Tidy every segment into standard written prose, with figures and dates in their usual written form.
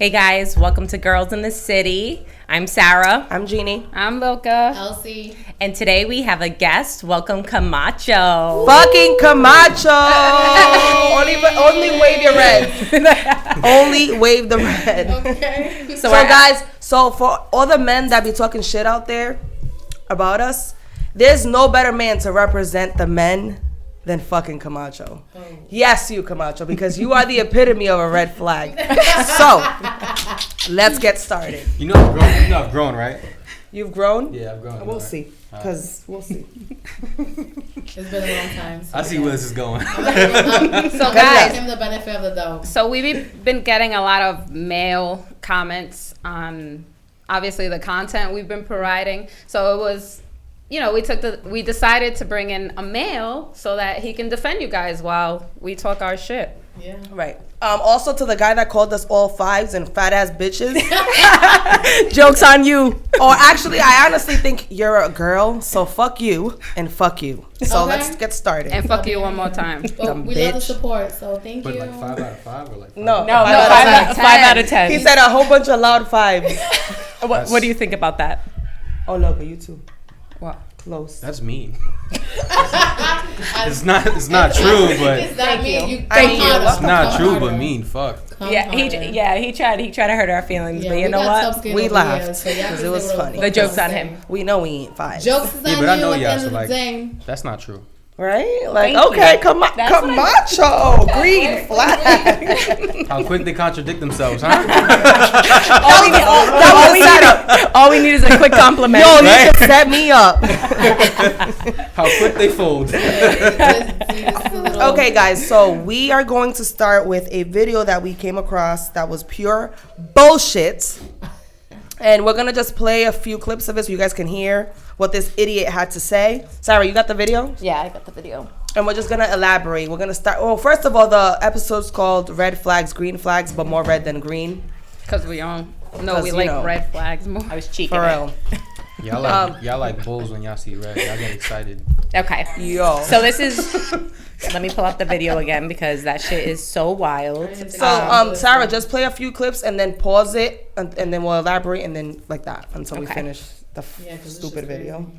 Hey guys, welcome to Girls in the City. I'm Sarah. I'm Jeannie. I'm Milka. Elsie. And today we have a guest. Welcome Camacho. Fucking Camacho! only wave your red. Only wave the red. Okay. So guys, for all the men that be talking shit out there about us, there's no better man to represent the men than fucking Camacho. Oh. Yes, you Camacho, because you are the epitome of a red flag. So, let's get started. You know I've grown, right? You've grown? Yeah, I've grown. We'll see. Because we'll see. It's been a long time. So I see where this is going. So guys, give him the benefit of the doubt. so we've been getting a lot of male comments on obviously the content we've been providing. So it was, we decided to bring in a male so that he can defend you guys while we talk our shit. Yeah. Right. Also to the guy that called us all fives and fat ass bitches. Joke's on you. Or actually, I honestly think you're a girl, so fuck you and fuck you. So let's get started. And fuck you one more time. But we love the support, so thank you. But like 5 out of 5 or like 5? No, No, 5 out of 10. He said a whole bunch of loud fives. What do you think about that? Oh, look, you too. What? Close. That's mean. It's not true, but Is that mean? it's not true, but mean. Fuck. He tried to hurt our feelings, but you know what? We laughed because it was funny. The joke's on him. We know we ain't five. Jokes is on Yeah, but I know you y'all, at so the like, end of the day. that's not true. Right? Like, Thank okay, you. Camacho, green flag. How quick they contradict themselves, huh? All we need is a quick compliment. Yo, you just set me up. How quick they fold. Okay, guys, so we are going to start with a video that we came across that was pure bullshit. And we're going to just play a few clips of it so you guys can hear what this idiot had to say. Sarah, you got the video? Yeah, I got the video. And we're just going to elaborate. We're going to start. Well, first of all, the episode's called Red Flags, Green Flags, but more red than green. Because we like red flags more. I was cheeking. For real. Y'all like bulls when y'all see red. Y'all get excited. Okay. Yo. So this is... Let me pull up the video again because that shit is so wild. So, Sarah, just play a few clips and then pause it, and then we'll elaborate, and then like that until we finish the stupid video.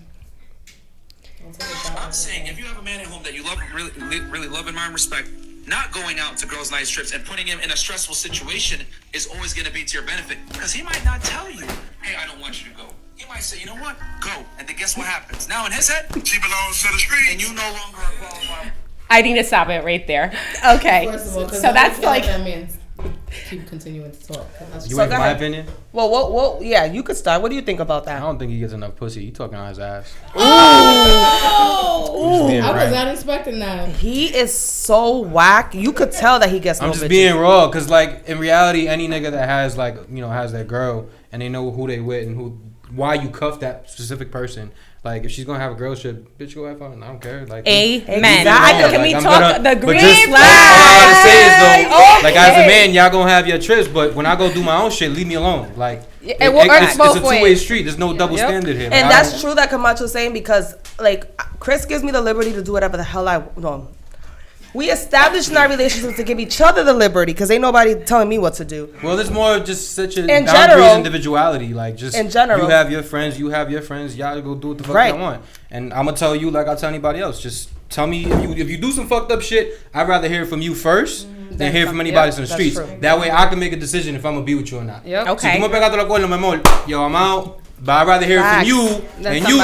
I'm saying, if you have a man at home that you love, really love, admire, and respect, not going out to girls' night trips and putting him in a stressful situation is always going to be to your benefit. Because he might not tell you, hey, I don't want you to go. He might say, you know what? Go. And then guess what happens? Now in his head, she belongs to the street. And you no longer are qualified. I need to stop it right there. Okay. First of all, so that's like... That means keep continuing to talk. You wait for my opinion? Well, yeah, you could start. What do you think about I that? don't think he gets enough pussy. He talking on his ass. Oh! I was not expecting that. He is so whack. You could tell that he gets no I'm just bitches. being raw, cause like in reality, any nigga that has has that girl and they know who they with and why you cuff that specific person. Like, if she's gonna have a girl shit, bitch, go have fun. I don't care. Like, amen. Can we I'm talk the green flag? All I gotta say is though, like as a man, y'all gonna have your trips, but when I go do my own shit, leave me alone. Like, it's a two-way street. There's no double standard here. And that's true that Camacho's saying because like Chris gives me the liberty to do whatever the hell I want. We established in our relationship to give each other the liberty because ain't nobody telling me what to do. Well, there's more of just such a in boundaries, general, individuality. Like, just in general, you have your friends, y'all go do what the fuck y'all want. And I'm gonna tell you like I'll tell anybody else. Just tell me if you do some fucked up shit, I'd rather hear from you first than hear from anybody else on the streets. True. That way I can make a decision if I'm gonna be with you or not. Yep. Okay. So, yo, I'm out. But I'd rather hear from you than you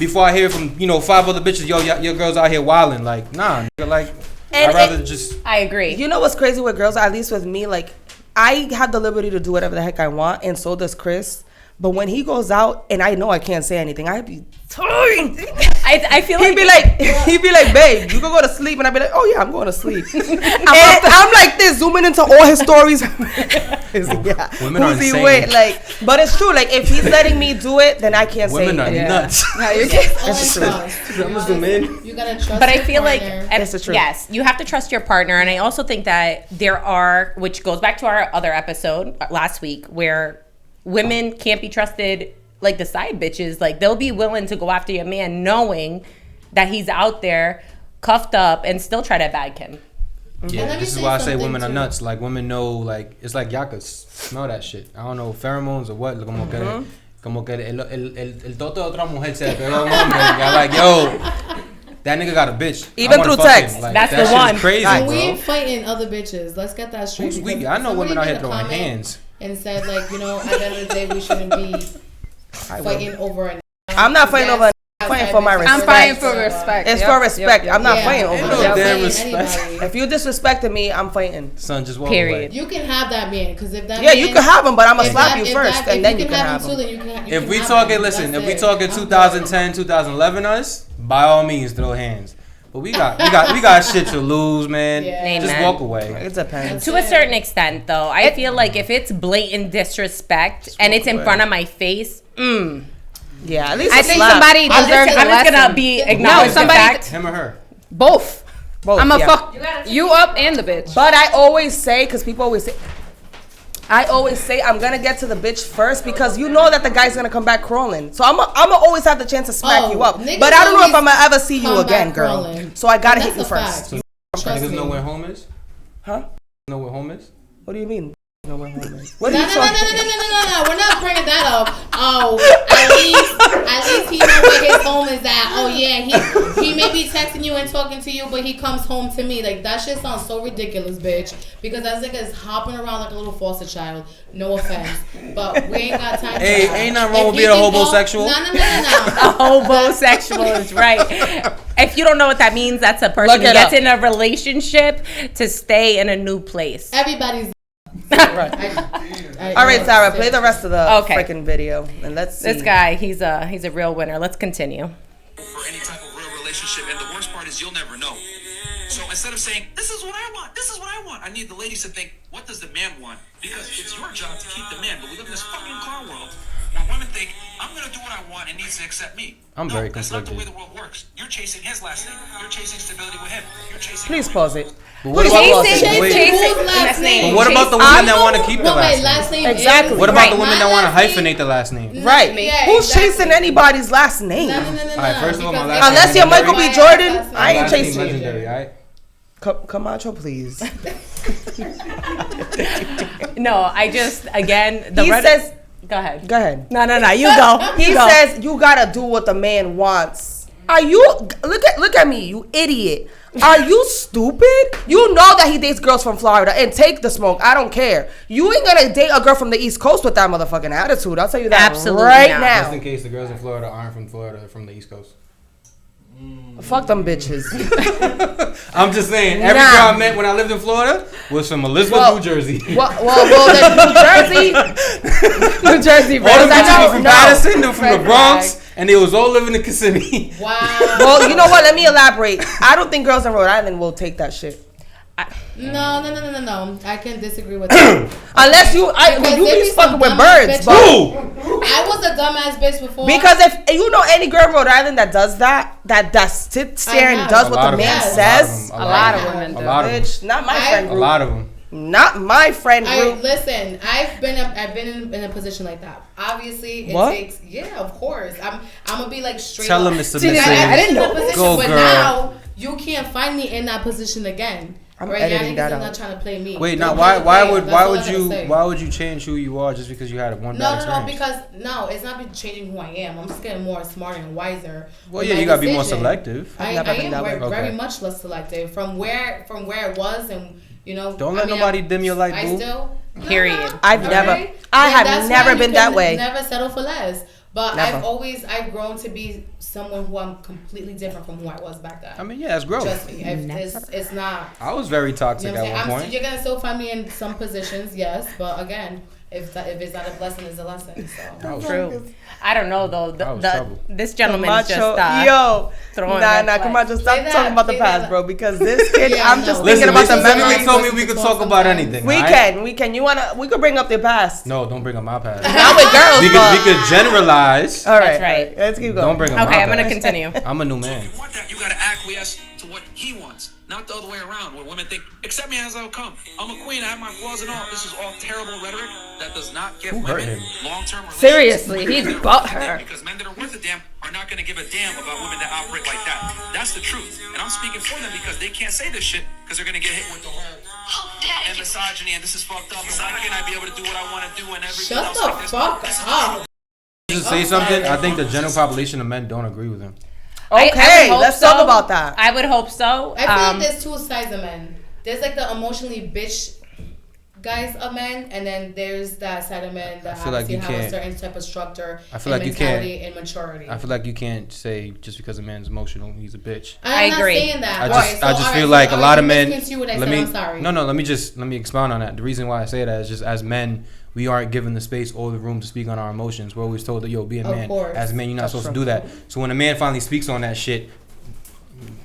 before I hear from 5 other bitches. Yo, your girls out here wilding. Like, nah, like. And I'd rather just... I agree. You know what's crazy with girls, at least with me, like, I have the liberty to do whatever the heck I want, and so does Chris. But when he goes out, and I know I can't say anything, I'd be torn. I feel like... He'd be like, babe, you can go to sleep. And I'd be like, oh, yeah, I'm going to sleep. I'm like this, zooming into all his stories. Yeah. Women are insane. But it's true. Like, if he's letting me do it, then I can't say anything. Women are nuts. That's true. I'm a zoom in. You gotta trust But I your feel like, that's the truth. Yes, you have to trust your partner. And I also think that there are, which goes back to our other episode last week, where women can't be trusted like the side bitches. Like, they'll be willing to go after your man knowing that he's out there cuffed up and still try to bag him. Yeah, And let me this is say why I say something women are too. nuts. Like women know, like it's like y'all could smell that shit. I don't know pheromones or what. Como que el toto de otra mujer se le pegó a un hombre. Y'all like, yo, that nigga got a bitch. Even through text. Like, That's that the shit one. is crazy, Right. bro. We ain't fighting other bitches. Let's get that straight. Who's we? because I know women out somebody here made a throwing comment hands. and said like, you know, at the end of the day, we shouldn't be fighting over an. I'm not fighting over. I'm fighting for my respect. I'm fighting for respect. It's for respect. I'm not fighting Ain't over no that. damn fighting respect. anybody. If you disrespecting me, I'm fighting. Son, just walk Period. away. You can have that man because if that Yeah, man, you can have him, but I'm gonna if slap that- you if first, that- and if then you can have him him. too, then you can. You If can we have talking, him. listen, That's if we it. talking I'm 2010, 2011 us, by all means throw hands. But we got shit to lose, man. Yeah. Just Amen. walk away. It depends. To a certain extent, though, I feel like if it's blatant disrespect and it's in front of my face, Yeah, at least I a think slap. somebody I'm deserves just, a I'm just gonna lesson. be No, acknowledged the somebody- fact. Him or her? Both. Both, I'm a yeah. fuck you up and the bitch. But I always say, because people always say, I'm gonna get to the bitch first because you know that the guy's gonna come back crawling. So I'm always have the chance to smack Oh, you up. niggas But I don't know if always I'm gonna ever see you come again, back girl. crawling. So I gotta That's hit you a fact. first. Trust Niggas me. know where home is? Huh? Know where home is? What do you mean? No, where home is? What No, are no, you no, no, talking? no. We're not bringing that up. Oh, at least he knows where his home is at. Oh yeah, he may be texting you and talking to you, but he comes home to me. Like that shit sounds so ridiculous, bitch. Because that nigga is hopping around like a little foster child. No offense, but we ain't got time. Hey, for that. ain't nothing wrong If with he being a can go- homosexual. No. A homosexual is right. If you don't know what that means, that's a person Look who it gets up. in a relationship to stay in a new place. Everybody's. Right. All right, Sarah, play the rest of the Okay. freaking video and let's see. This guy, he's a real winner. Let's continue. For any type of real relationship, and the worst part is you'll never know. So instead of saying, this is what I want, this is what I want, I need the ladies to think, what does the man want? Because it's your job to keep the man, but we live in this fucking car world where women think, I'm gonna do what I want and needs to accept me. I'm No, very that's not the way conflicted. the world works. You're chasing his last name. You're chasing stability with him. You're chasing. Please pause it. But what Please about, pause it. wait, Whose last name? but what about the I women that want to keep the Wait, last name? name. Exactly. is- What about Right. the women My that want to last name- hyphenate the last name? Right. Yeah, Who's exactly. chasing anybody's last name? No. Alright, first of all, my because last they- Unless you're Michael B. My Jordan, last I ain't Last name chasing you. legendary, alright? Camacho, please. No, I just again the He red- says, Go ahead. go ahead. No, you go. He You go. says you gotta do what the man wants. Are you look at me, you idiot? Are you stupid? You know that he dates girls from Florida and take the smoke. I don't care. You ain't gonna date a girl from the East Coast with that motherfucking attitude. I'll tell you that Absolutely right not. Just in now. case the girls in Florida aren't from Florida, they're from the East Coast. Fuck them bitches. I'm just saying, every Nah. girl I met when I lived in Florida was from Elizabeth, Well, New Jersey. well, then New Jersey, bro. All the I bitches know- were from no. Patterson, they were from Red the Bronx, and they was all living in Kissimmee. Wow. Well, you know what? Let me elaborate. I don't think girls in Rhode Island will take that shit. No. I can disagree with that. Unless you Because they be be fucking some with dumbass birds, bitches. but Who? I was a dumbass bitch before. because if you know any girl in Rhode Island that does that sits there and have. does A what lot the of man them. says, A lot of women A do. lot of them. bitch, not my I- friend A group. lot of them. Not my friend group. Listen, I've been in a position like that. Obviously, it What? takes of course. I'm gonna be like straight. Tell up. them it's See, submissive. I didn't know. Go, but girl. now you can't find me in that position again. I'm right? editing Y'all that niggas are out. not trying to play me. Wait, Don't now play the player. why That's all I would gotta say. you change who you are just because you had one bad No, experience? because it's not changing who I am. I'm just getting more smarter and wiser. Well, with yeah, my you gotta be more decision. selective. I've I never been am that way. very Okay. much less selective from where it was, and Don't let nobody dim your light, I boo. still Period. I've never- I have never been that way. Never settle for less. But Never. I've grown to be someone who I'm completely different from who I was back then. I mean, yeah, it's growth. Trust me, it's not. I was very toxic You know what I'm at saying? one point. You're gonna still find me in some positions, yes, but again, if it's not a blessing, it's a lesson. So. True. I don't know though. That was trouble. This gentleman is Camacho, just yo, throwing nah, red flags. Camacho, stop Say that, talking about the say past, that. bro. Because this kid, Yeah, I'm no. just Listen, thinking about the listen, memories. Vivian told me we could talk about anything. We alright? can. We could bring up the past. No, don't bring up my past. Not with girls, we but could generalize. all right, That's right. Let's keep going. Don't bring up my Okay, I'm gonna past. continue. I'm a new So man. if you want that, you gotta acquiesce to what he wants. Not the other way around, where women think, accept me as I'll come. I'm a queen, I have my flaws and all. This is all terrible rhetoric that does not give women long-term relationships. Seriously, he's butt her. Because men that are worth a damn are not going to give a damn about women that operate like that. That's the truth. And I'm speaking for them because they can't say this shit because they're going to get hit with the whole and misogyny and this is fucked up and why can't I be able to do what I want to do and everything Shut else the like this. fuck up. Just say something. I think the general population of men don't agree with him. Okay, I would hope let's so. talk about that. I would hope so. I feel like there's two sides of men. There's like the emotionally bitch guys of men, and then there's that side of men that obviously have a certain type of structure, I feel like mentality and maturity. I feel like you can't say just because a man's emotional, he's a bitch. I'm not agree. saying that. I just feel like a lot of men. I'm sorry. No, let me expound on that. The reason why I say that is just as men, we aren't given the space or the room to speak on our emotions. We're always told that be a man. As a man, you're not supposed to do that. So when a man finally speaks on that shit,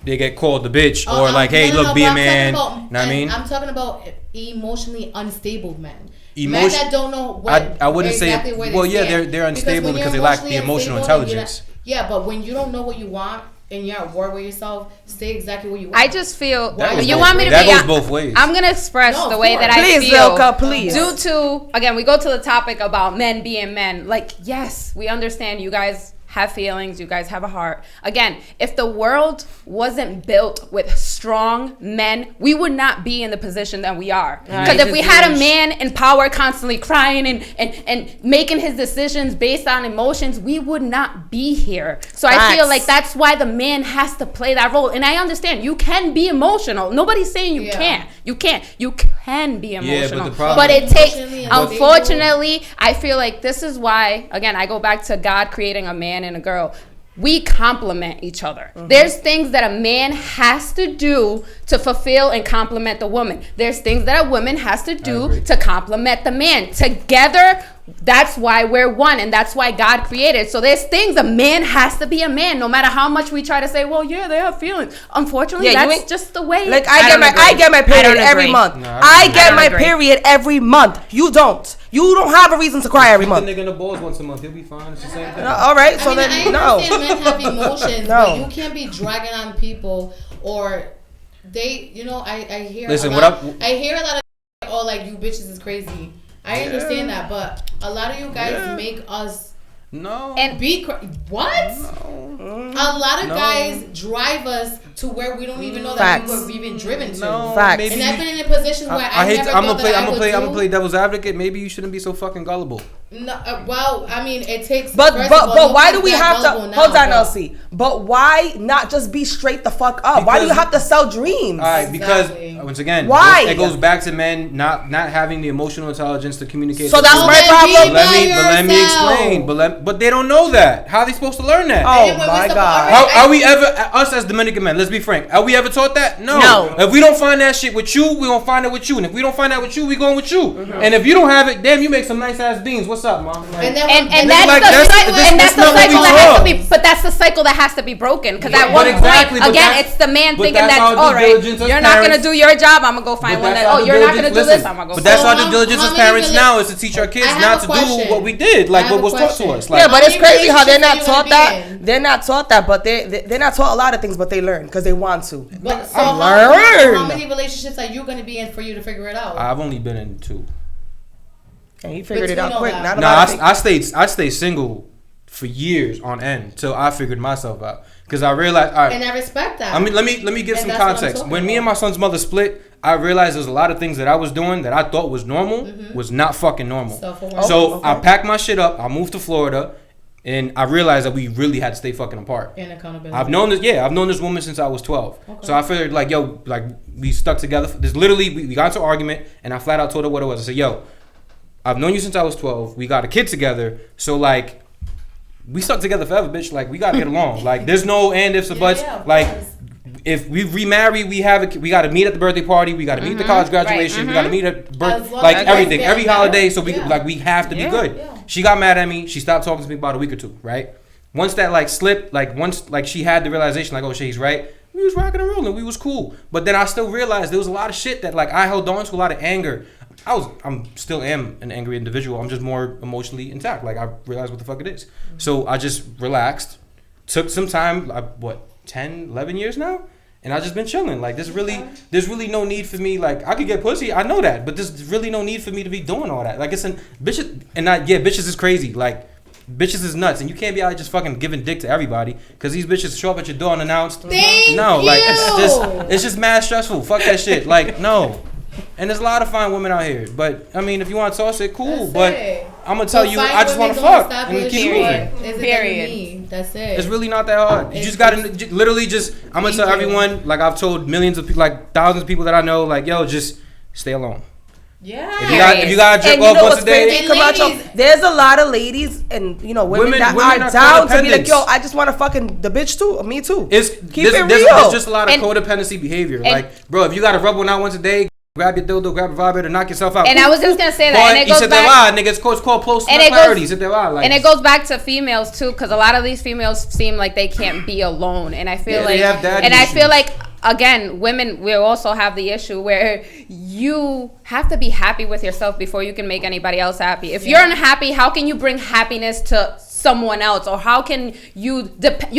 they get called the bitch or like, hey, look, be a man. Know what I mean? I'm talking about emotionally unstable men. Men that don't know what I wouldn't exactly say. where Well, they yeah, stand. they're unstable because they lack the emotional intelligence. Yeah, but when you don't know what you want and you're at war with yourself, stay exactly what you want. I just feel you want me to that goes both ways. I'm gonna express the way that I please, feel. Vilka, please. Due to again, we go to the topic about men being men. Like, yes, we understand you guys have feelings, you guys have a heart. Again, if the world wasn't built with strong men, we would not be in the position that we are. Because if we had a man in power constantly crying and making his decisions based on emotions, we would not be here. So I feel like that's why the man has to play that role. And I understand you can be emotional. Nobody's saying you can't. You can't. You can be emotional. Yeah, but the problem, but it takes, unfortunately, I feel like this is why, again, I go back to God creating a man and a girl. We complement each other. There's things that a man has to do to fulfill and complement the woman. There's things that a woman has to do to complement the man. Together, that's why we're one, and that's why God created. So there's things a man has to be a man, no matter how much we try to say, well, yeah, they have feelings. Unfortunately, that's just the way. Like I get my period every month. I get my period every month. You don't. You don't have a reason to cry every month. The nigga in the balls once a month, he'll be fine. It's the same thing. All right, so I then understand men have emotions, but you can't be dragging on people or they. You know, I hear. Listen, I hear a lot of like you bitches is crazy. I understand that, but a lot of you guys make us be what? No. A lot of guys drive us to where we don't even know that we were even driven to. Facts. And I've been in positions where I'm gonna play devil's advocate. Maybe you shouldn't be so fucking gullible. No, well, I mean, it takes. But why do we have to hold on, LC? But why not just be straight the fuck up? Why do you have to sell dreams? All right, because once again, why it goes back to men not having the emotional intelligence to communicate. So that's my problem. Let me explain. But they don't know that. How are they supposed to learn that? Oh my God! How are we ever, us as Dominican men? Let's be frank. Are we ever taught that? No. If we don't find that shit with you, we gonna find it with you. And if we don't find that with you, we going with you. And if you don't have it, damn, you make some nice ass beans. What's up, mom? Like, and that's the cycle that has to be. But that's the cycle that has to be broken. Because at one point, again, it's the man thinking that's all right. You're not gonna do your job. I'm gonna go find one that. Oh, you're not gonna do this. I'm gonna go. But that's our due diligence as parents now is to teach our kids not to do what we did, like what was taught to us. Yeah, but it's crazy how they're not taught that. They're not taught that, but they're not taught a lot of things, but they learn because they want to. But so how many relationships are you gonna be in for you to figure it out? I've only been in 2. And you figured it out quick. I stayed single for years on end till I figured myself out because I realized. All right, and I respect that. I mean, let me give some context. When me and my son's mother split, I realized there's a lot of things that I was doing that I thought was normal was not fucking normal. So I packed my shit up. I moved to Florida. And I realized that we really had to stay fucking apart. And accountability. I've known this woman since I was 12. Okay. So I figured like, yo, like we stuck together. There's literally, we got into an argument and I flat out told her what it was. I said, yo, I've known you since I was 12. We got a kid together. So like, we stuck together forever, bitch. Like we gotta get along. Like there's no and ifs or buts. Like if we remarry, we gotta meet at the birthday party. We gotta meet at the college graduation. We gotta meet at like everything, every holiday. So we have to be good. Yeah. She got mad at me. She stopped talking to me about a week or 2. Right. Once that like slipped, like once like she had the realization, like oh shit, he's right. We was rocking and rolling. We was cool. But then I still realized there was a lot of shit that like I held on to, a lot of anger. I'm still an angry individual. I'm just more emotionally intact. Like I realized what the fuck it is. So I just relaxed. Took some time. 10, 11 years now. And I just been chilling. Like, there's really no need for me. Like, I could get pussy, I know that, but there's really no need for me to be doing all that. Like, it's bitches, and bitches is crazy. Like, bitches is nuts, and you can't be out just fucking giving dick to everybody because these bitches show up at your door unannounced. Thank you. Like, it's just mad stressful. Fuck that shit. Like, no. And there's a lot of fine women out here, but I mean, if you want to toss it, cool. But I'm gonna tell you, I just want to fuck and keep moving. Period. That's it. It's really not that hard. You just gotta literally just. I'm gonna tell everyone, like I've told millions of people, like thousands of people that I know, like, yo, just stay alone. Yeah. If you gotta jerk off once a day, there's a lot of ladies and women that are down to be like, yo, I just want to fucking the bitch too, me too. Keep it real. There's just a lot of codependency behavior. Like, bro, if you gotta rub one out once a day, grab your dildo, grab a vibrator, knock yourself out. And I was just gonna say that. And it goes back. Nigga, it's called post priorities. And it goes back to females too, because a lot of these females seem like they can't be alone, and I feel I feel like. Again, women will also have the issue where you have to be happy with yourself before you can make anybody else happy. If you're unhappy, how can you bring happiness to someone else? Or how can you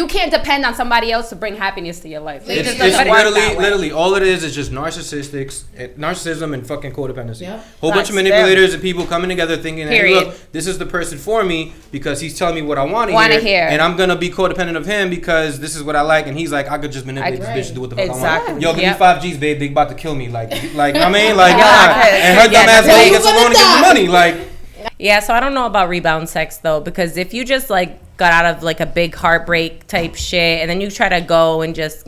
can't depend on somebody else to bring happiness to your life. It's literally all it is just narcissism and fucking codependency. Yeah. Whole bunch of manipulators and people coming together thinking, hey, look, this is the person for me because he's telling me what I want to hear. And I'm going to be codependent of him because this is what I like. And he's like, I could just manipulate this bitch to do what the fuck I want. Yo, give me 5 G's, babe. They about to kill me. Like, I mean, like, and her dumb ass lady gets alone and gives me money. Like, yeah, so I don't know about rebound sex though, because if you just like got out of like a big heartbreak type shit and then you try to go and just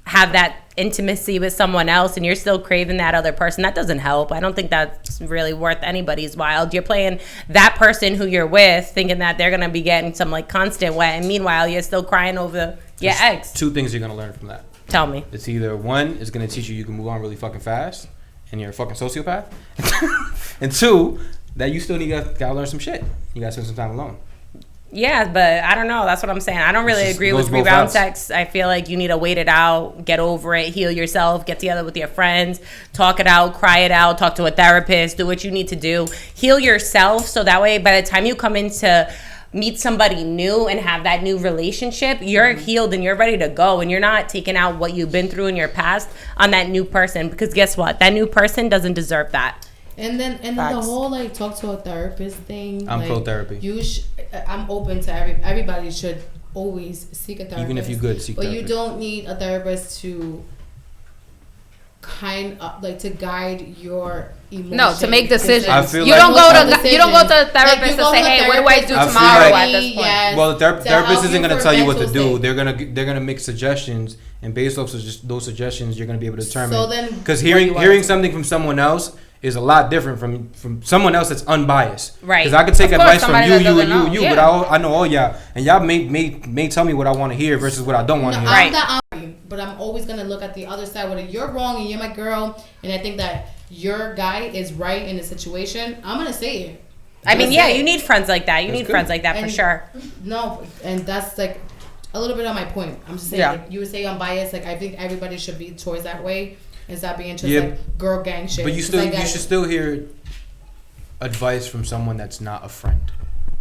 have that intimacy with someone else and you're still craving that other person, that doesn't help. I don't think that's really worth anybody's while. You're playing that person who you're with thinking that they're gonna be getting some like constant wet, and meanwhile you're still crying over your ex. 2 things you're gonna learn from that. Tell me. It's either one, it's gonna teach you can move on really fucking fast and you're a fucking sociopath. And 2, that you still gotta learn some shit. You gotta spend some time alone. Yeah, but I don't know. That's what I'm saying. I don't really agree with rebound sex. I feel like you need to wait it out, get over it, heal yourself, get together with your friends, talk it out, cry it out, talk to a therapist, do what you need to do. Heal yourself so that way by the time you come in to meet somebody new and have that new relationship, you're healed and you're ready to go, and you're not taking out what you've been through in your past on that new person, because guess what? That new person doesn't deserve that. And then the whole like talk to a therapist thing. I'm pro therapy. I'm open to everybody should always seek a therapist. Even if you're good, seek therapy. But you don't need a therapist to to guide your emotions. No, to make decisions. I feel you don't go to a therapist and say, hey, what do I do tomorrow at this point? Yes, well, the therapist isn't going to tell you what to do. They're gonna make suggestions, and based off of just those suggestions, you're going to be able to determine. So then, because hearing something from someone else is a lot different from someone else that's unbiased. Right. Because I could take advice from you, but I know all y'all, and y'all may tell me what I want to hear versus what I don't want to hear. Right. But I'm always gonna look at the other side. Whether you're wrong and you're my girl, and I think that your guy is right in the situation, I'm gonna say it. I mean, yeah, you need friends like that. You need friends like that for sure. No, and that's like a little bit on my point. I'm just saying, like, you would say I'm biased. Like, I think everybody should be towards that way. Instead of being just like girl gang shit. But you should still hear advice from someone that's not a friend.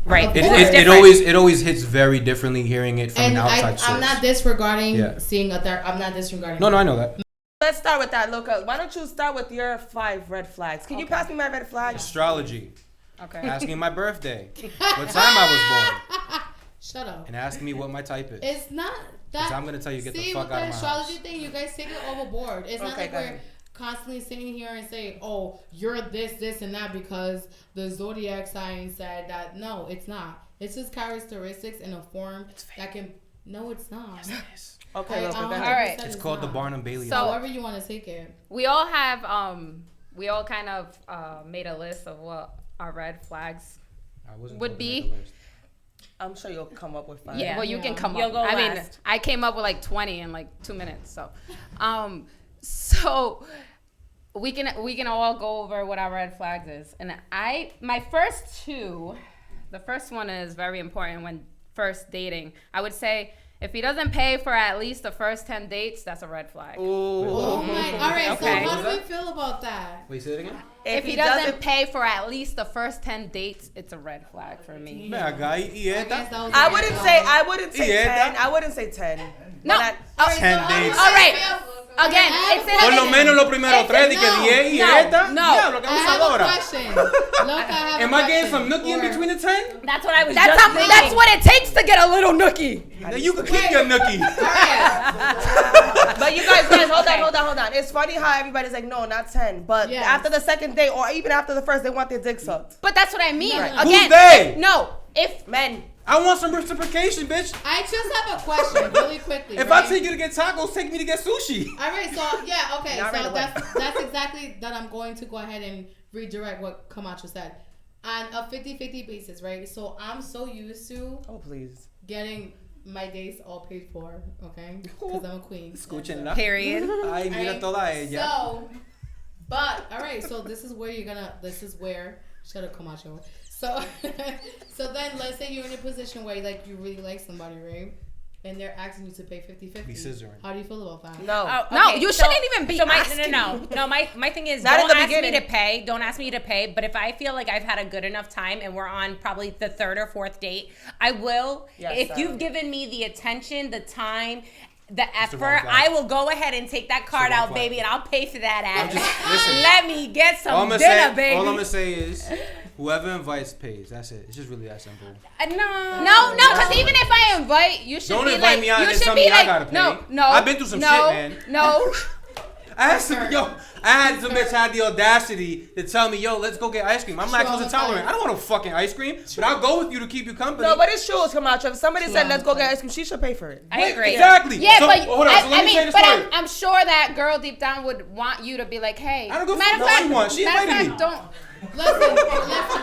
Right. It always hits very differently hearing it from an outside source. I'm not disregarding seeing I'm not disregarding. No, I know that. Let's start with that, Luca. Why don't you start with your 5 red flags? Can you pass me my red flags? Astrology. Okay. Asking my birthday. What time I was born. Shut up. And asking me what my type is. It's not that. I'm gonna tell you, get the fuck out of my house. See, with the astrology thing, you guys take it overboard. It's not like we're constantly sitting here and saying, oh, you're this, and that because the zodiac sign said that. No, it's not. It's just characteristics in a form that can. No, it's not. Yes, it is. Okay, all right. It's called the Barnum Bailey. So however you want to take it. We all have we all kind of made a list of what our red flags would be. I'm sure you'll come up with 5. Yeah, well, you can come You'll up. go I mean, last. I came up with like 20 in like 2 minutes. So, so we can all go over what our red flags is. And my first 2, the first one is very important when first dating. I would say if he doesn't pay for at least the first 10 dates, that's a red flag. Oh my! All right. Okay. So how do we feel about that? Wait, say it again. If he doesn't pay for at least the first 10 dates, it's a red flag for me. I wouldn't say 10. I wouldn't say 10. No. 10 dates. All right. Again, it's in Por lo menos los primeros tres, de que 10 y esta. Yeah, lo que I have a abusadora. question. Look, I have Am a I getting question. some nookie in between the 10? That's what I was That's just thinking. that's what it takes to get a little nookie. Then you can keep your nookie. But you guys, hold on. It's funny how everybody's like, no, not 10. But Yes. after the second day, or even after the first, they want their dick sucked. But that's what I mean. Right. Again, Who's they? if Men. I want some reciprocation, bitch. I just have a question really quickly. If right? I take you to get tacos, take me to get sushi. All right, so yeah, okay, Not right so away. that's exactly that. I'm going to go ahead and redirect what Camacho said on a 50-50 basis, right? So I'm so used to Oh, please. getting my dates all paid for, okay? Because I'm a queen. Escúchenla. Period. Ay, mira toda ella. So, but all right, so this is where shut up, Camacho. So, so then let's say you're in a position where like you really like somebody, right? And they're asking you to pay 50-50. Be scissoring. How do you feel about that? No. No, you shouldn't even be asking. No. My thing is, Not in don't the ask me beginning. to pay. Don't ask me to pay. But if I feel like I've had a good enough time and we're on probably the third or fourth date, I will. Yes, if you've given me the attention, the time, the the wrong effort, flag. I will go ahead and take that card wrong out, flag. baby, and I'll pay for that ass. Listen. Let me get some All I'm dinner, baby. All I'm gonna say is, whoever invites pays. That's it. It's just really that simple. No. because even if I invite, you should Don't be invite like, me out you and should tell be me I like, gotta pay. no. I've been through some shit, man. No. I had some bitch had the audacity to tell me, yo, let's go get ice cream. I'm lactose intolerant. I don't want no fucking ice cream, but I'll go with you to keep you company. No, but it's true, Camacho. If somebody said, let's go get ice cream, she should pay for it. I agree. Exactly. Yeah, so, but hold on. So let me say the but story. I'm sure that girl deep down would want you to be like, hey. I don't go matter for of what fact, she wants. She matter of invited fact, me. don't. Listen,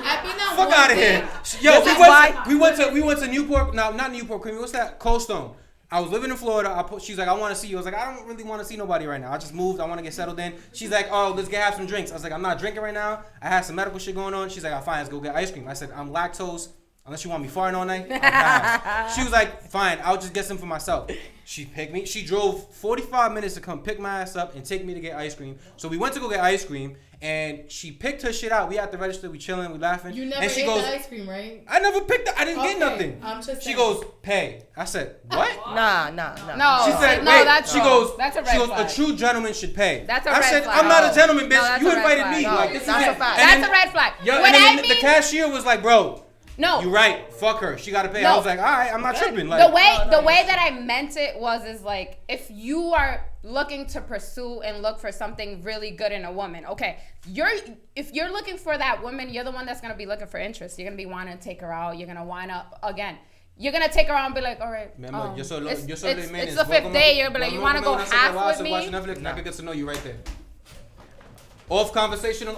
I've been on Fuck one out of date. here. Yo, This is we went to Newport. No, not Newport Creek. What's that? Cold Stone. I was living in Florida. She's like, I want to see you. I was like, I don't really want to see nobody right now. I just moved. I want to get settled in. She's like, oh, let's have some drinks. I was like, I'm not drinking right now. I had some medical shit going on. She's like, oh, fine, let's go get ice cream. I said, I'm lactose. Unless you want me farting all night, I'm down. She was like, fine, I'll just get some for myself. She picked me. She drove 45 minutes to come pick my ass up and take me to get ice cream. So we went to go get ice cream, and she picked her shit out. We at the register, we chilling, we laughing. You never and she ate goes, the ice cream, right? I never picked it. I didn't get nothing. I'm just She saying. goes, pay. I said, what? Nah. No. She said, no, wait. that's She wrong. goes, That's a red she goes, flag. a true gentleman should pay. That's a I red said, flag. I'm not a gentleman, bitch. No, that's You a red invited flag. me. No, Like, this that's is a it. fact. And That's then- a red flag. Yo, What and then I the mean- cashier was like, bro, No. you right. Fuck her. She got to pay. No. I was like, all right, I'm not tripping. Like, The way that I meant it is like, if you are looking to pursue and look for something really good in a woman, okay, if you're looking for that woman, you're the one that's gonna be looking for interest. You're gonna be wanting to take her out. You're gonna wind up again. You're gonna take her out and be like, all right, Mi amor, yo soy it's de menos. the fifth day. You're gonna be like, you wanna go half with Watch me? Netflix, and I can get to know you right there. Off conversation.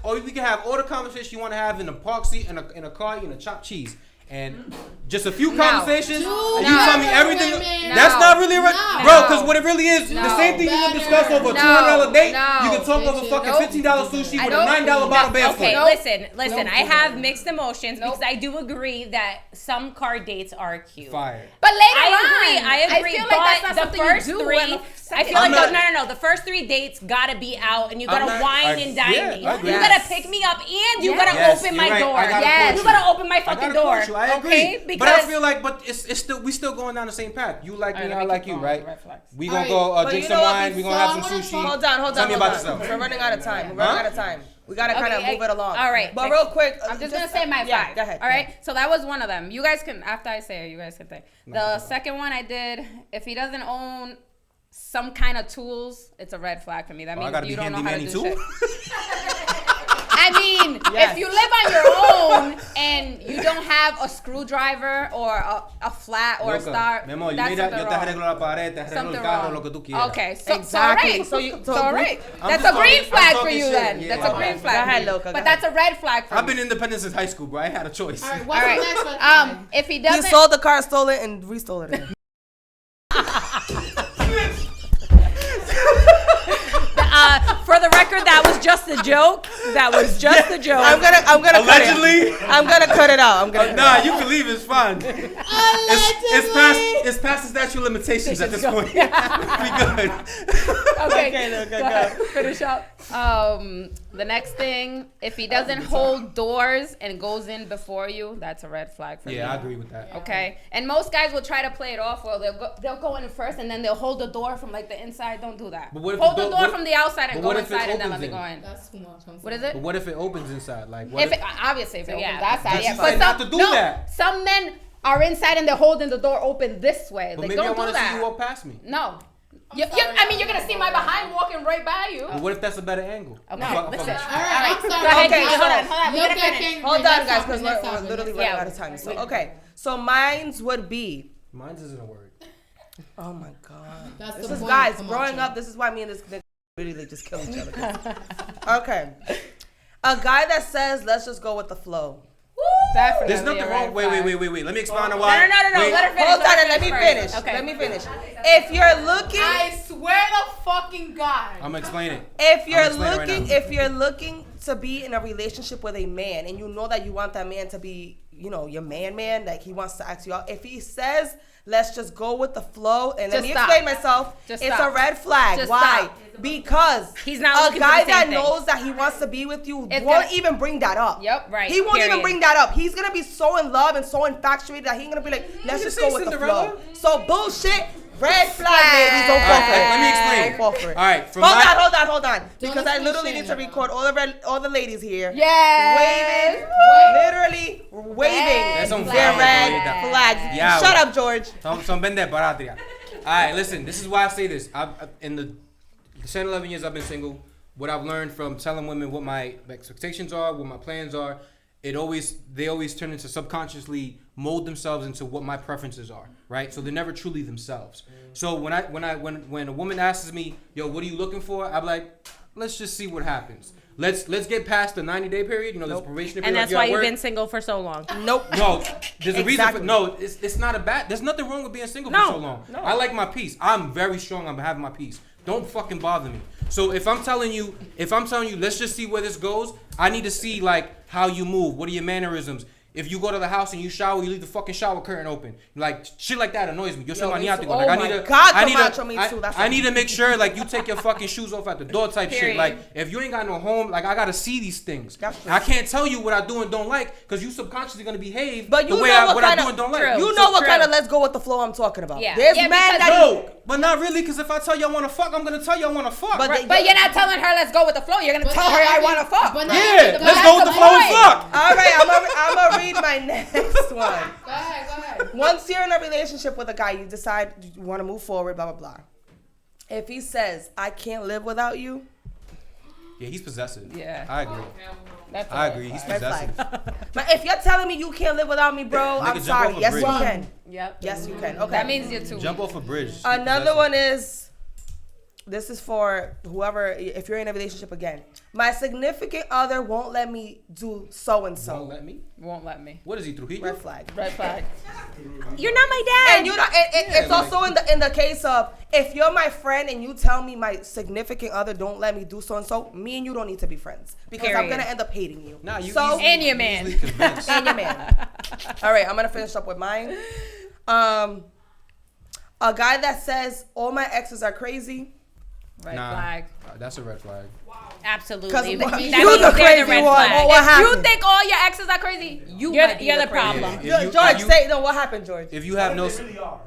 Or we can have all the conversations you want to have in a park seat, in a car, eating a chopped cheese. And just a few conversations, and you tell me everything. women. That's not really right, No. bro. Because what it really is, the No. same thing you can Better. discuss over a No. $200 date. No. You can talk over Bitches. fucking Nope. $15 sushi I with a don't- $9 bottle barefoot. Okay, Nope. listen. Nope. I have mixed emotions Nope. because I do agree that some car dates are cute. Fire. But later I on, agree. I feel but like that's not the something first you do. three, in the I feel I'm like not- no. The first 3 dates gotta be out, and you gotta I'm not- wine and dine yeah, me. I agree. You Yes. gotta pick me up, and you gotta Yes, open you're my right. door. I gotta Yes. quote You gotta open my I fucking gotta door. quote you. I agree. Okay, But because I feel like, it's still we still going down the same path. You like me, Alright, I let me like keep you, going. right? Red flags. We gonna Alright, go but drink you some know what, wine. We gonna so have I some wanna sushi. talk- Hold on. Tell me about yourself. We're running out of time. Huh? We gotta kind of Okay, move it along. all right. But real quick, I'm just gonna say my yeah, five. go ahead. All right. So that was one of them. You guys can, after I say it, you guys can think. The second one I did, if he doesn't own some kind of tools, it's a red flag for me. That Oh, I means gotta you be don't know how to handy do manny shit. too. I mean, Yes. if you live on your own and you don't have a screwdriver or a flat or a Loca, star, mi amor, that's mira, something yo te wrong. arreglo la pared, te arreglo Something el carro, wrong. lo que tú quieras. Okay, so Exactly. all right. So all right. I'm That's just a green talking- flag I'm for talking you shit. then. Yeah. That's a green Go flag. ahead, for you. Loca, go But ahead. that's a red flag for I've me. been independent since high school, bro. I had a choice. All right, All what's right. the next one? If he He doesn't, sold the car, stole it, and restole it again. For the record, that was just a joke. That was just a joke. I'm gonna Allegedly. cut it. I'm gonna cut it out. Nah, you can leave. It's fine. It's past the statute of limitations at this point. We good. Okay, Okay, Loca, go ahead. Finish up. The next thing, if he doesn't hold doors and goes in before you, that's a red flag for me. Yeah, I agree with that. Okay, and most guys will try to play it off. Well, they'll go in first and then they'll hold the door from like the inside. Don't do that. But what if hold the the door from the outside and go inside and then let me opens go in. That's too much. What is it? But what if it opens inside? Like, If it obviously if it opens that side, Just yeah. decide not to do that. Some men are inside and they're holding the door open this way. But Like, maybe I don't do want to see that. you walk past me. No. I mean, you're gonna see my behind walking right by you. But what if that's a better angle? Okay, Fuck- listen. fuck- All right, I'm sorry. Go ahead, Okay, Gigi, so- hold on. We Look gotta at finish. King. Hold on, Next guys, topic, because next we're topic, literally next running topic. out of time. So, okay. So mine's would be. Mine's isn't a word. Oh my God. That's This the is point, guys come on, growing Joe. up. This is why me and this nigga really just kill each other. Okay. A guy that says, "Let's just go with the flow." Definitely. There's nothing a wrong. red flag. Wait. Let me expound on why. No. Wait. Let her finish. Hold on and let me first. finish. Okay. Let me finish. If you're looking, I swear to fucking God. I'm gonna explain it. if you're I'm explaining right looking, now. if you're looking to be in a relationship with a man, and you know that you want that man to be, you know, your man, like he wants to ask you out. If he says, "Let's just go with the flow," and let Just me stop. explain myself, Just it's stop. a red flag. Just Why? stop. Because He's not a looking for guy the that same thing. knows that he wants to be with you It's won't gonna- even bring that up. Yep, right. He won't even Period. bring that up. He's gonna be so in love and so infatuated that he's gonna be like, "Let's you just say go with Cinderella? the flow." So bullshit. Red flag, ladies. Don't All fall right, for it. let me explain. Don't fall for it. All right, from Hold my- on. Because I explain literally shit, need to no. record all the ladies here. Yes. Waving, literally waving That's on their fire, red bro. flags. Yeah, Shut well. up, George. Some bend that paratria. All right, listen. This is why I say this. In the 10, 11 years I've been single, what I've learned from telling women what my expectations are, what my plans are, they always turn into subconsciously mold themselves into what my preferences are, right? So they're never truly themselves. So when a woman asks me, "Yo, what are you looking for?" I'm like, "Let's just see what happens. Let's get past the 90-day period. You know, there's a probationary period. And that's you're why at you've work. been single for so long. Nope. No, there's a reason for Exactly. it's not a bad. There's nothing wrong with being single No, for so long. no. I like my peace. I'm very strong on having my peace. Don't fucking bother me. So if I'm telling you, let's just see where this goes. I need to see like how you move. What are your mannerisms? If you go to the house and you shower, you leave the fucking shower curtain open. Like shit like that annoys me. Yo soy me maniático. too. Like Oh I my need to. God, I need Camacho, to. me I- too. That's I need to make sure like you take your fucking shoes off at the door type shit. Period. Like if you ain't got no home, like I gotta see these things. That's true. I can't tell you what I do and don't like because you subconsciously gonna behave But you the way know what I do and don't like. True. You know what True. kind of let's go with the flow I'm talking about. Yeah. There's Yeah, men because- that No, but not really, because if I tell you I want to fuck, I'm going to tell you I want to fuck. But Right? But you're not telling her let's go with the flow. You're gonna tell her I want to fuck. But Yeah, but let's that's go with the flow and point. fuck. All right, I'm gonna read my next one. Go ahead. Once you're in a relationship with a guy, you decide you want to move forward, blah, blah, blah. If he says, "I can't live without you," Yeah, he's possessive. Yeah. I agree. That's I agree. He's red possessive. flag. But if you're telling me you can't live without me, bro, Nigga, I'm jump sorry. off a Yes, you bridge. can. Yep. Yes, you can. Okay. That means you're too. Jump off a bridge. Another one is, this is for whoever, if you're in a relationship again. My significant other won't let me do so and Don't so. let me. Won't let me. What is he, Trujillo? Red flag. Red flag. You're not my dad. And you know, it's like- also in the case of if you're my friend and you tell me my significant other don't let me do so and so, me and you don't need to be friends because I'm Period. gonna end up hating you. Nah, you so easily- And your man. easily convinced. and your man. All right, I'm gonna finish up with mine. A guy that says all my exes are crazy. Red Nah, flag. that's a red flag. Absolutely. Because That you means the they're crazy red one. flag. Oh, what If you happened? think all your exes are crazy, You're might be the crazy. problem. If you- George, if you- say no. What happened, George? If you have no. They really are.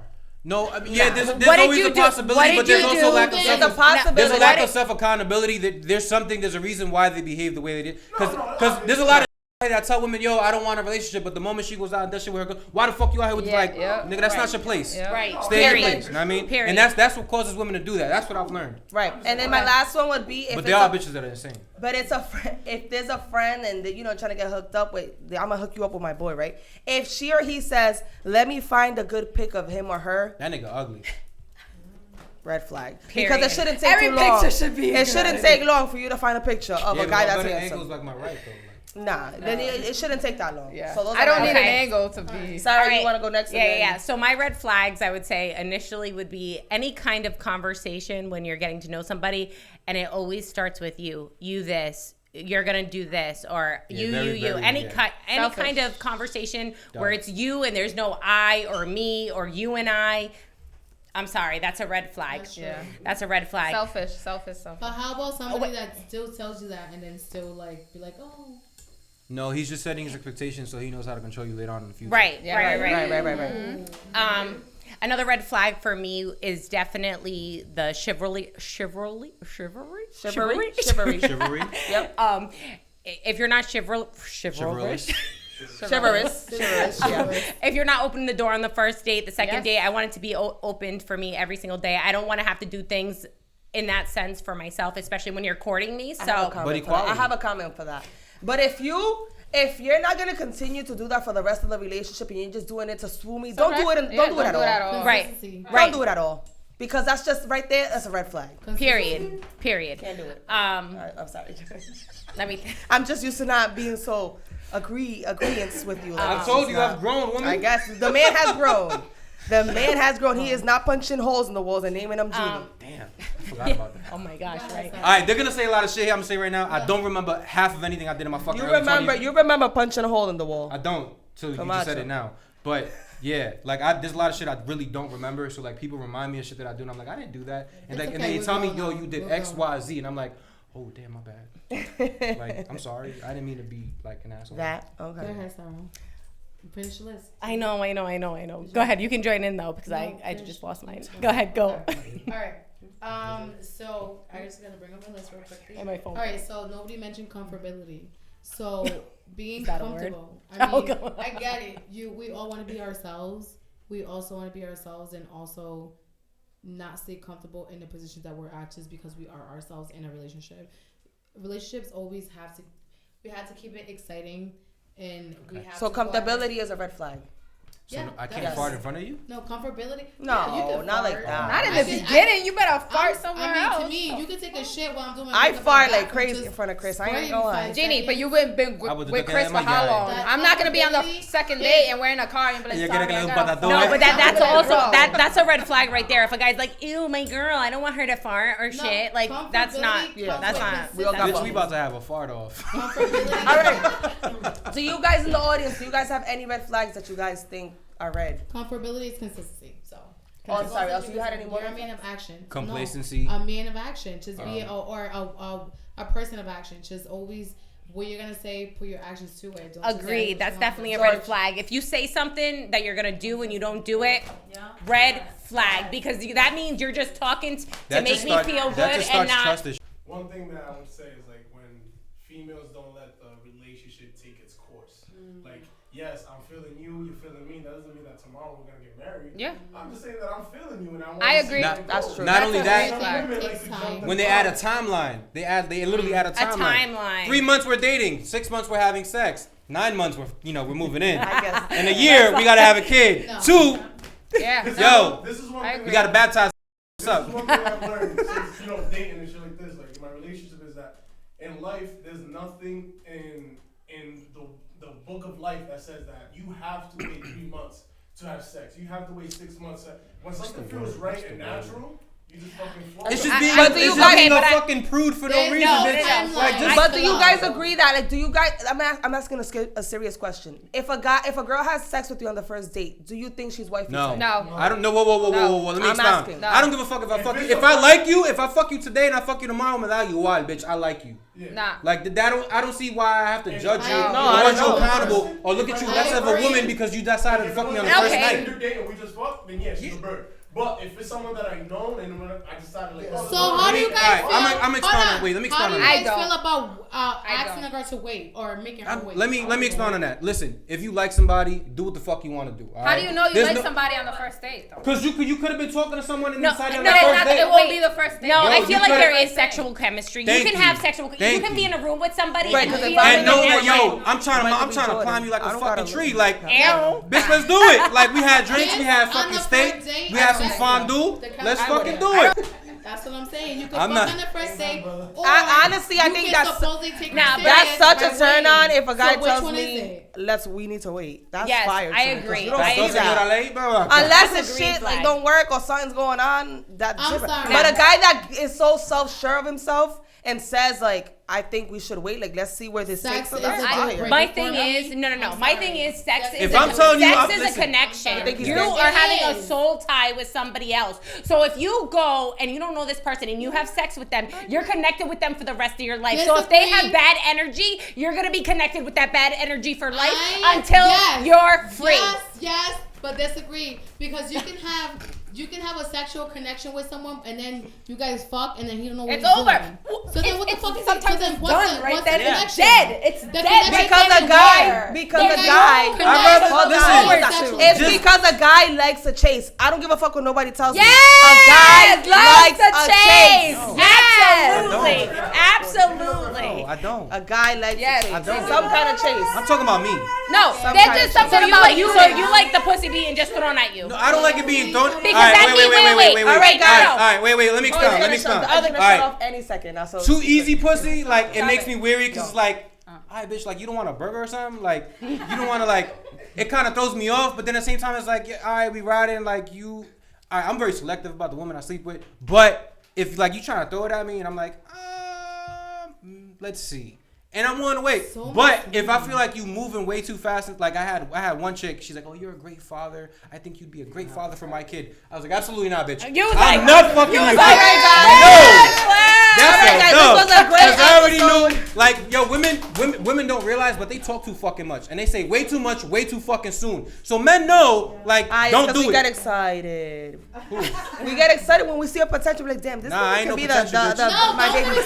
No, I mean, yeah, there's What did always you a do? What possibility, did but there's you also do? lack of There's self. a possibility. There's a lack What of self accountability. That there's a reason why they behave the way they did. Because No, there's a lot of that I tell women, yo, I don't want a relationship, but the moment she goes out and does shit with her, why the fuck you out here with Yeah, like, yeah. nigga, that's Right. not your place. Yeah. Right. Stay in your Period. place. You know what I mean? Period. And that's what causes women to do that. That's what I've learned. Right. And then my last one would be if But it's there are a, bitches that are insane. but it's a friend. If there's a friend and they, trying to get hooked up with, I'm gonna hook you up with my boy, right? If she or he says, "Let me find a good pic of him or her," That nigga ugly. red flag. Period. Because it shouldn't take Every too long. picture should be It shouldn't take long for you to find a picture of Yeah, a but guy my that's better handsome. angles like my right though. Like, Nah, then it shouldn't take that long. Yeah. So those I are don't my need red an flags. angle to be. Sarah, All right. you want to go next? Yeah, and then- yeah. So my red flags, I would say, initially would be any kind of conversation when you're getting to know somebody, and it always starts with you. You this. You're gonna do this, or Yeah, you. very, Any yeah. any Selfish. kind of conversation where it's you and there's no I or me or you and I. I'm sorry, that's a red flag. Yeah. That's a red flag. Selfish. But how about somebody that still tells you that and then still like be like, oh. No, he's just setting his expectations so he knows how to control you later on in the future. Right. Right. Another red flag for me is definitely the chivalry. Yep. If you're not chivalrous. Yeah. If you're not opening the door on the first date, the second date, I want it to be opened for me every single day. I don't want to have to do things in that sense for myself, especially when you're courting me. So, I have a comment for that. But if you're not gonna continue to do that for the rest of the relationship and you're just doing it to swoo me, don't do it at all. Right. Don't do it at all. Because that's just right there, that's a red flag. Period. Can't do it. I'm sorry. I'm just used to not being so agreeance with you. I told you I've grown, woman. I guess the man has grown. The man has grown. He is not punching holes in the walls and naming them Genie. Damn, I forgot about that. Oh my gosh, right. All right, they're gonna say a lot of shit here. I'm gonna say right now, I don't remember half of anything I did in my fucking early 20s. You remember punching a hole in the wall. I don't, till you just said it now. But yeah, like there's a lot of shit I really don't remember. So like people remind me of shit that I do, and I'm like, I didn't do that. And like, and they tell me, yo, you did X, Y, Z, and I'm like, oh damn, my bad. Like, I'm sorry, I didn't mean to be like an asshole. Okay. Go ahead, Sarah. Finish the list. I know. Go ahead, you can join in though because I just lost mine. Go ahead, go. All right. So I'm just gonna bring up my list real quickly. And my phone. All right. So nobody mentioned comfortability. So being that a comfortable. word? I mean, I get it. We all want to be ourselves. We also want to be ourselves and also not stay comfortable in the positions that we're at just because we are ourselves in a relationship. Relationships always we have to keep it exciting. And we have so comfortability is a red flag. So I can't fart in front of you? No, comfortability. No, not like that. Not in the beginning. You better fart somewhere else. To me, you can take a shit while I'm doing my I makeup fart and like back crazy and in front of Chris. I ain't gonna lie. Jeannie, but you've been with Chris for how long? I'm not gonna be on the second date and we're in a car and be like, sorry, I gotta no, but that's also that's a red flag right there. If a guy's like, ew, my girl, I don't want her to fart or shit, like that's not. That's not. Bitch, we about to have a fart off. All right. Do you guys in the audience, do you guys have any red flags that you guys think are red? Comfortability is consistency. So. Oh, I'm sorry. Also, you had any more? You're a man of action. Complacency. No, a man of action. Just be a person of action. Just always what you're gonna say, put your actions to it. Don't Agreed. That's definitely a red flag. If you say something that you're gonna do and you don't do it, red flag, because that means you're just talking to make me feel good and not. One thing that I would say is like when females don't let the relationship take its course. Like, yes, I'm feeling you, you're feeling me. That doesn't mean that tomorrow we're gonna get married. Yeah. I'm just saying that I'm feeling you and I want I agree. That's true. Not only that, when they add a timeline, they literally add a timeline. 3 months we're dating, 6 months we're having sex, 9 months we're moving in. I guess. In a year we gotta have a kid. No. 2, Yeah. This is one thing. we gotta baptize. What's up? This is one thing I've learned since dating and shit like this. Like in my relationship is that in life there's nothing in the book of life that says that you have to wait 3 months to have sex. You have to wait 6 months. When something feels right and natural, you just fucking flow. It's just being, a fucking prude for no reason. But do you guys agree that? Like, do you guys? I'm asking a serious question. If a girl has sex with you on the first date, do you think she's wifey? No. No. I don't know. Whoa. Let me expound. asking. I don't give a fuck if I fuck you. If I like you, if I fuck you today and I fuck you tomorrow, I'm gonna tell you why, bitch. I like you. Yeah. Nah. Like I don't see why I have to judge you, No, or hold you accountable, or look at you less of a woman because you decided to fuck me on the first night. If you're dating, we just fucked, then yeah, she's a bird. But if it's someone that I know and when I decided like, so how do you guys feel? I'm expounding. Wait, let me expound on that. How do you guys feel about asking a girl to wait or making her wait? Let me expound on that. Listen, if you like somebody, do what the fuck you want to do. How do you know you like somebody on the first date though? Because you could have been talking to someone and decided on No, the first date. it won't be the first date. No, Yo, I feel like there is first sexual chemistry. Thank You can you. have sexual. You Thank can be in a room with somebody. Right, and 'cause if feel I like And no, they're yo, I'm trying to climb you like a fucking tree. Like, bitch, let's do it. Like, we had drinks, we had fucking steak, we had some fondue. Let's fucking do it. That's what I'm saying. You can I'm fuck not- on the first date. Honestly, I think that's such a turn on. If a guy tells me, we need to wait. That's fire. I agree. You don't I see agree. that. Unless That's it's a green shit flag. like don't work or something's going on. That's I'm different. sorry. But a guy that is so self-sure of himself and says like, I think we should wait. Like, let's see where this takes us. My thing is, no. My thing is, sex is a connection. You are having a soul tie with somebody else. So if you go and you don't know this person and you have sex with them, you're connected with them for the rest of your life. So if they have bad energy, you're gonna be connected with that bad energy for life until you're free. Yes, but disagree, because you can have a sexual connection with someone and then you guys fuck and then he don't know what it's he's over. doing. So then what the fuck is it? Sometimes it's done, right? Then it's dead. It's dead. Because a guy likes a chase. I don't give a fuck what nobody tells me. A guy likes a chase. Absolutely. No, I don't. A guy likes a chase. I don't. Some kind of chase. I'm talking about me. No, there's just something about you. So you like the pussy being just thrown at you. No, I don't like it being thrown. Because wait. All right, let me expound. The other gonna shut off any second. Too easy pussy, like it makes me weary because it's like, alright, bitch, like you don't want a burger or something, like you don't want to like. It kind of throws me off, but then at the same time it's like, yeah, alright, we riding like you. Alright, I'm very selective about the women I sleep with, but if like you trying to throw it at me and I'm like, let's see. And I'm willing to wait. But if I feel like you moving way too fast, like I had one chick, she's like, oh, you're a great father. I think you'd be a great father for my kid. I was like, absolutely not, bitch. I'm not fucking you. No. That's because I already knew, like, yo, women don't realize, but they talk too fucking much. And they say way too much, way too fucking soon. So men know, like, don't do it. We get excited. We get excited when we see a potential, like, damn, this could be my baby's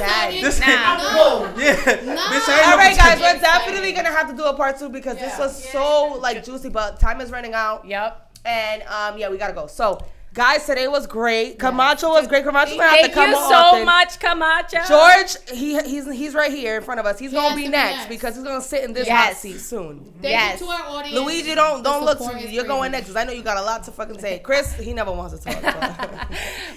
dad. All right, guys, we're definitely gonna have to do a part 2 because this was so like juicy, but time is running out. Yep. And we gotta go. So, guys, today was great. Camacho was great. Camacho's gonna have to come on. Thank you so much, Camacho. George, he's right here in front of us. He's gonna be next because he's gonna sit in this hot seat soon. Thank you to our audience. Luigi, don't look to me. You're going next because I know you got a lot to fucking say. Chris, he never wants to talk.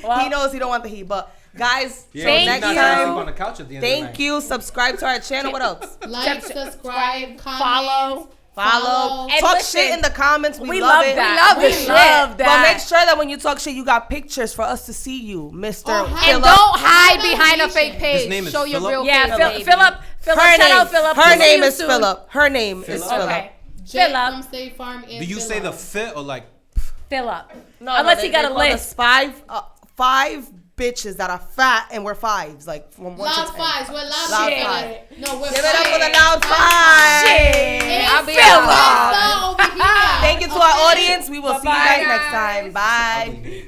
Well, he knows he don't want the heat, but. Guys, next time, on the couch at the end thank you. Subscribe to our channel. What else? Like, subscribe, comment, follow. And talk listen, shit in the comments. We love it. That. We love that. But make sure that when you talk shit, you got pictures for us to see you, Mr. And don't hide behind a fake page. His name is Show your Phillip. real face. Phillip. Her name is Phillip. Her name is Phillip. Phillip. From State Farm. Do you say the fit or like Phillip? No, unless he got a list. Five bitches that are fat and we're fives, like from 1 to 10. Loud fives. We're loud five. No, we're Give it up for the loud five. I'll be Phillip. Thank you to our audience. We will see you guys next time. Bye.